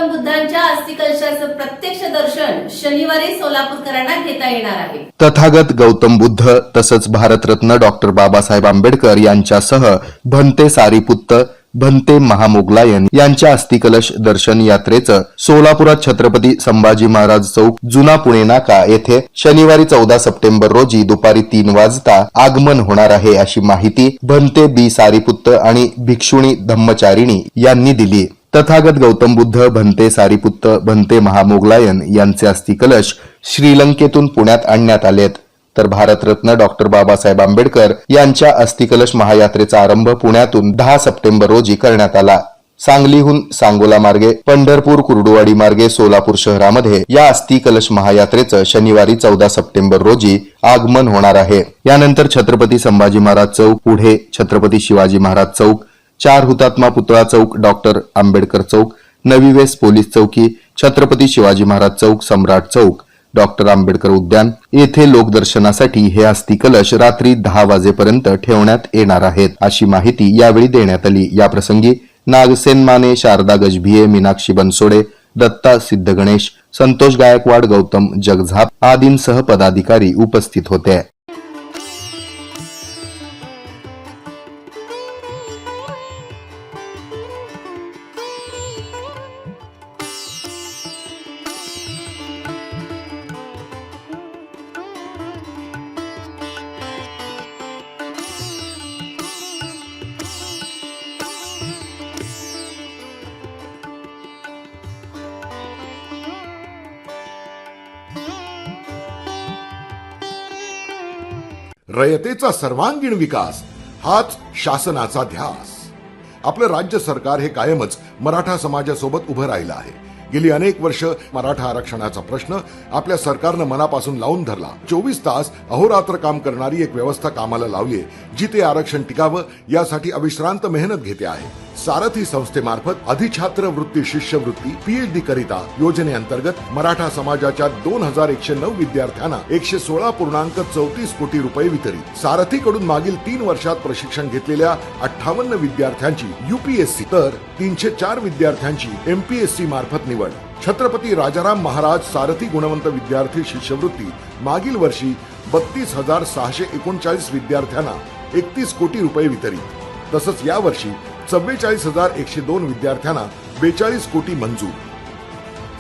गौतम बुद्धांच्या अस्थिकलशाचं प्रत्यक्ष दर्शन शनिवारी सोलापूरकरांना घेता येणार आहे। तथागत गौतम बुद्ध तसंच भारतरत्न डॉक्टर बाबासाहेब आंबेडकर यांच्यासह भंते सारीपुत्त भंते महामोगलायन यांच्या अस्थिकलश दर्शन यात्रेचं सोलापुरात छत्रपती संभाजी महाराज चौक जुना पुणे नाका येथे शनिवारी 14 सप्टेंबर रोजी दुपारी 3 वाजता आगमन होणार आहे, अशी माहिती भंते बी सारीपुत्त आणि भिक्षुणी धम्मचारिणी यांनी दिली। तथागत गौतम बुद्ध भंते सारीपुत्त भंते महामोगलायन यांचे अस्थिकलश श्रीलंकेतून पुण्यात आणण्यात आलेत, तर भारतरत्न डॉक्टर बाबासाहेब आंबेडकर यांच्या अस्थिकलश महायात्रेचा आरंभ पुण्यातून 10 सप्टेंबर रोजी करण्यात आला। सांगलीहून सांगोला मार्गे पंढरपूर कुर्डुवाडी मार्गे सोलापूर शहरामध्ये या अस्थिकलश महायात्रेचं शनिवारी 14 सप्टेंबर रोजी आगमन होणार आहे। यानंतर छत्रपती संभाजी महाराज चौक, पुढे छत्रपती शिवाजी महाराज चौक, 4 हुतात्मा पुतळा चौक, डॉक्टर आंबेडकर चौक, नवी वेस पोलीस चौकी, छत्रपती शिवाजी महाराज चौक, सम्राट चौक, डॉक्टर आंबेडकर उद्यान येथे लोकदर्शनासाठी हे अस्थिकलश रात्री 10 वाजेपर्यंत ठेवण्यात येणार आहेत, अशी माहिती यावेळी देण्यात आली। याप्रसंगी नागसेन माने, शारदा गजभिये, मीनाक्षी बनसोडे, दत्ता सिद्धगणेश, संतोष गायकवाड, गौतम जगझाप आदींसह पदाधिकारी उपस्थित होते। रयतेचा सर्वांगीण विकास हाच शासनाचा ध्यास। आपलं राज्य सरकार हे कायमच मराठा समाजासोबत उभं राहिलं आहे। गेली अनेक वर्ष मराठा आरक्षणाचा प्रश्न आपल्या सरकारनं मनापासून लावून धरला। 24 तास अहोरात्र काम करणारी एक व्यवस्था कामाला लावली आहे, जी ते आरक्षण टिकावं यासाठी अविश्रांत मेहनत घेते आहे। सारथी संस्थेमार्फत अधिछात्र वृत्ती शिष्यवृत्ती PhD करिता योजनेअंतर्गत मराठा समाजाच्या 2109 विद्यार्थ्यांना 116.34 कोटी रुपये वितरित। सारथीकडून मागील 3 वर्षात प्रशिक्षण घेतलेल्या 58 विद्यार्थ्यांची UPSC तर 304 विद्यार्थ्यांची MPSC मार्फत निवड। छत्रपती राजाराम महाराज सारथी गुणवंत विद्यार्थी शिष्यवृत्ती मागील वर्षी 32,639 विद्यार्थ्यांना 31 कोटी रुपये वितरित। तसंच या वर्षी 44,102 विद्यार्थ्यांना 42 कोटी मंजूर।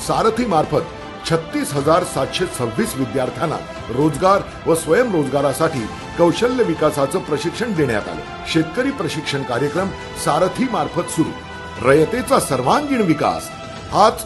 सारथी मार्फत 36,726 विद्यार्थ्यांना रोजगार व स्वयंरोजगारासाठी कौशल्य विकासाचं प्रशिक्षण देण्यात आलं। शेतकरी प्रशिक्षण कार्यक्रम सारथी मार्फत सुरू। रयतेचा सर्वांगीण विकास हाच